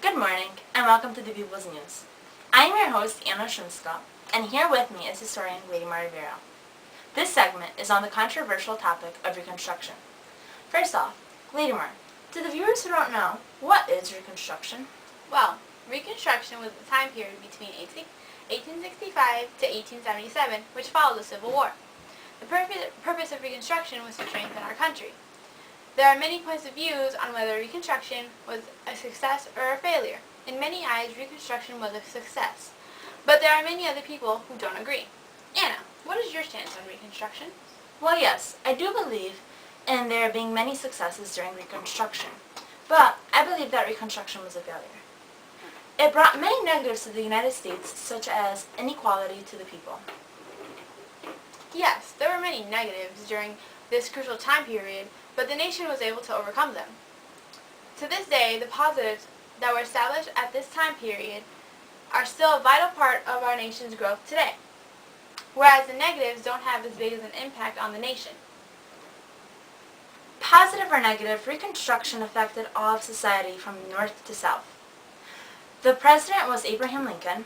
Good morning, and welcome to the People's News. I am your host, Anna Shumska, and here with me is historian Lady Rivera. This segment is on the controversial topic of Reconstruction. First off, Lady Mar, to the viewers who don't know, what is Reconstruction? Well, Reconstruction was the time period between 1865 to 1877, which followed the Civil War. The purpose of Reconstruction was to strengthen our country. There are many points of views on whether Reconstruction was a success or a failure. In many eyes, Reconstruction was a success. But there are many other people who don't agree. Anna, what is your stance on Reconstruction? Well, yes, I do believe in there being many successes during Reconstruction, but I believe that Reconstruction was a failure. It brought many negatives to the United States, such as inequality to the people. Yes, there were many negatives during this crucial time period, but the nation was able to overcome them. To this day, the positives that were established at this time period are still a vital part of our nation's growth today, whereas the negatives don't have as big of an impact on the nation. Positive or negative, Reconstruction affected all of society from north to south. The president was Abraham Lincoln,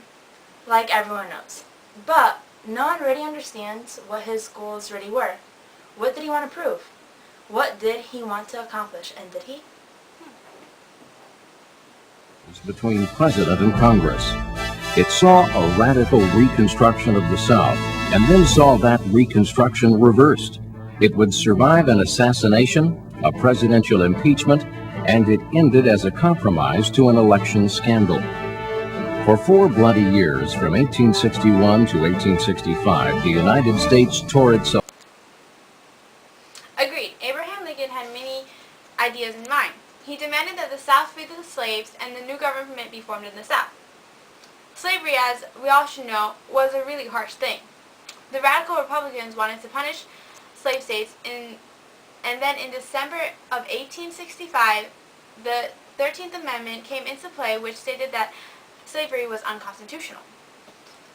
like everyone knows, but no one really understands what his goals really were. What did he want to prove? What did he want to accomplish, and did he? Between President and Congress. It saw a radical reconstruction of the South, and then saw that reconstruction reversed. It would survive an assassination, a presidential impeachment, and it ended as a compromise to an election scandal. For 4 bloody years, from 1861 to 1865, the United States tore itself. Agreed. Abraham Lincoln had many ideas in mind. He demanded that the South free the slaves and the new government be formed in the South. Slavery, as we all should know, was a really harsh thing. The radical Republicans wanted to punish slave states, and then in December of 1865, the 13th Amendment came into play, which stated that slavery was unconstitutional.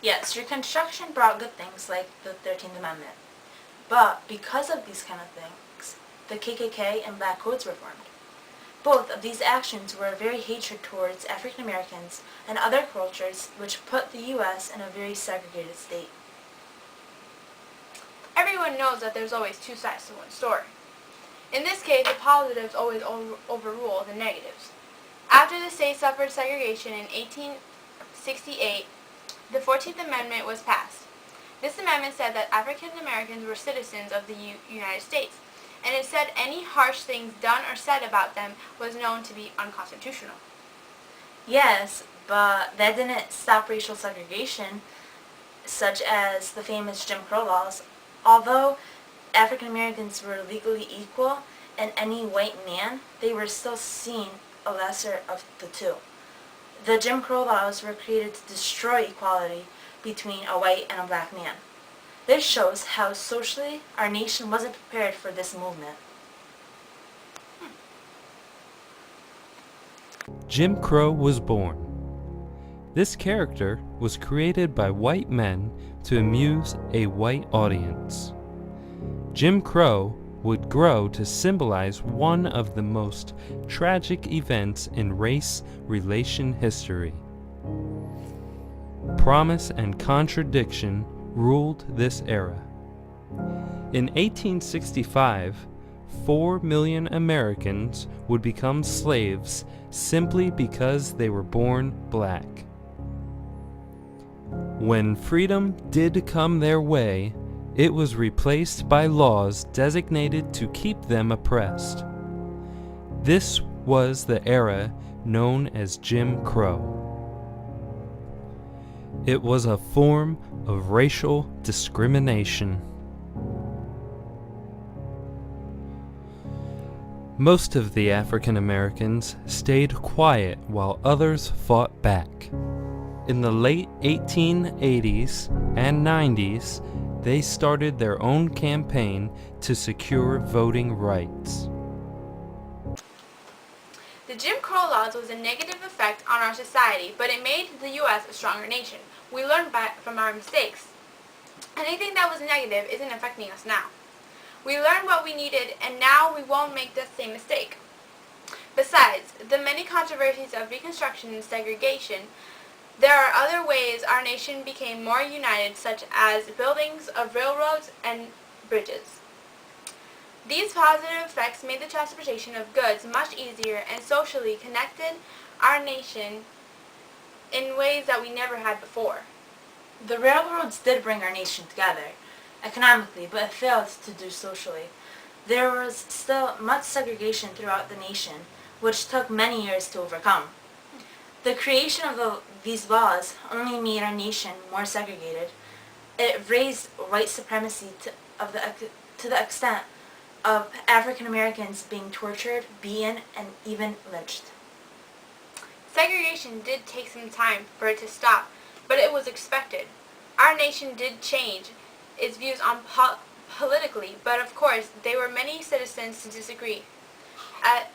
Yes, Reconstruction brought good things like the 13th Amendment. But because of these kind of things, the KKK and Black Codes were formed. Both of these actions were very hatred towards African Americans and other cultures, which put the U.S. in a very segregated state. Everyone knows that there's always two sides to one story. In this case, the positives always overrule the negatives. After the state suffered segregation in 1868, the 14th Amendment was passed. This amendment said that African Americans were citizens of the United States, and it said any harsh things done or said about them was known to be unconstitutional. Yes, but that didn't stop racial segregation, such as the famous Jim Crow laws. Although African Americans were legally equal and any white man, they were still seen a lesser of the two. The Jim Crow laws were created to destroy equality between a white and a black man. This shows how socially our nation wasn't prepared for this movement. Jim Crow was born. This character was created by white men to amuse a white audience. Jim Crow would grow to symbolize one of the most tragic events in race relation history. Promise and contradiction ruled this era. In 1865, 4 million Americans would become slaves simply because they were born black. When freedom did come their way, it was replaced by laws designated to keep them oppressed. This was the era known as Jim Crow. It was a form of racial discrimination. Most of the African Americans stayed quiet while others fought back. In the late 1880s and 90s, they started their own campaign to secure voting rights. The Jim Crow laws was a negative effect on our society, but it made the U.S. a stronger nation. We learned from our mistakes. Anything that was negative isn't affecting us now. We learned what we needed, and now we won't make the same mistake. Besides the many controversies of Reconstruction and segregation, there are other ways our nation became more united, such as buildings of railroads and bridges. These positive effects made the transportation of goods much easier and socially connected our nation in ways that we never had before. The railroads did bring our nation together, economically, but it failed to do socially. There was still much segregation throughout the nation, which took many years to overcome. The creation of these laws only made our nation more segregated. It raised white supremacy to the extent of African Americans being tortured, beaten, and even lynched. Segregation did take some time for it to stop, but it was expected. Our nation did change its views on politically, but of course there were many citizens to disagree. As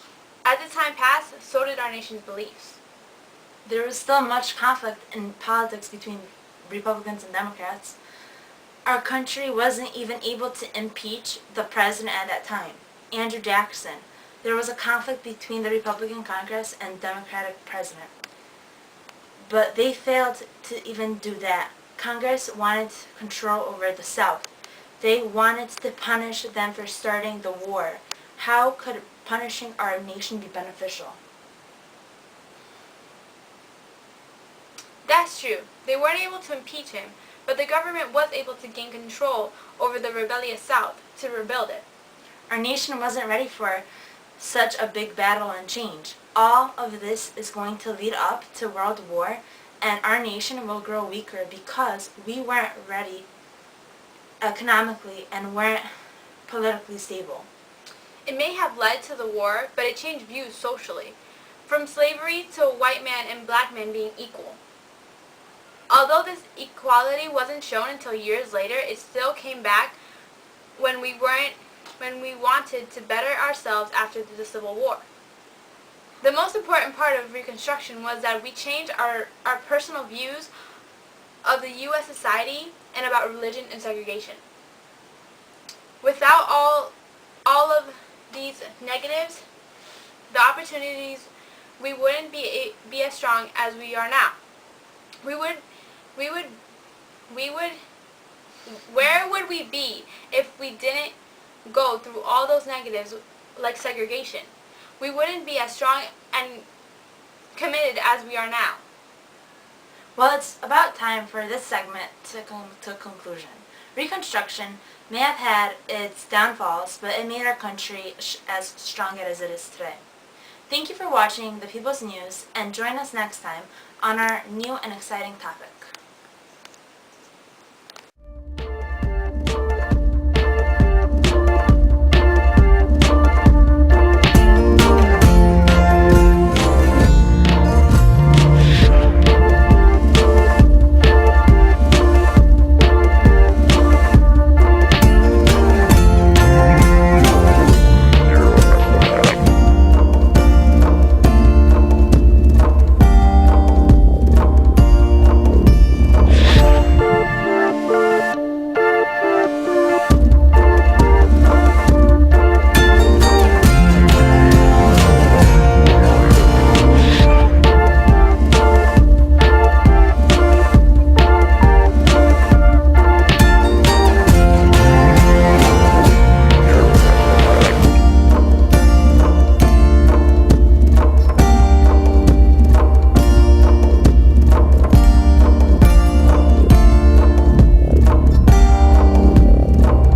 the time passed, so did our nation's beliefs. There was still much conflict in politics between Republicans and Democrats. Our country wasn't even able to impeach the president at that time, Andrew Jackson. There was a conflict between the Republican Congress and Democratic president. But they failed to even do that. Congress wanted control over the South. They wanted to punish them for starting the war. How could punishing our nation be beneficial? That's true. They weren't able to impeach him, but the government was able to gain control over the rebellious South to rebuild it. Our nation wasn't ready for such a big battle and change. All of this is going to lead up to World War, and our nation will grow weaker because we weren't ready economically and weren't politically stable. It may have led to the war, but it changed views socially, from slavery to a white man and black man being equal. Although this equality wasn't shown until years later, it still came back when we wanted to better ourselves after the Civil War. The most important part of Reconstruction was that we changed our personal views of the U.S. society and about religion and segregation. Without all of these negatives, the opportunities, we wouldn't be as strong as we are now. Where would we be if we didn't go through all those negatives like segregation? We wouldn't be as strong and committed as we are now. Well, it's about time for this segment to come to a conclusion. Reconstruction may have had its downfalls, but it made our country as strong as it is today. Thank you for watching The People's News, and join us next time on our new and exciting topic.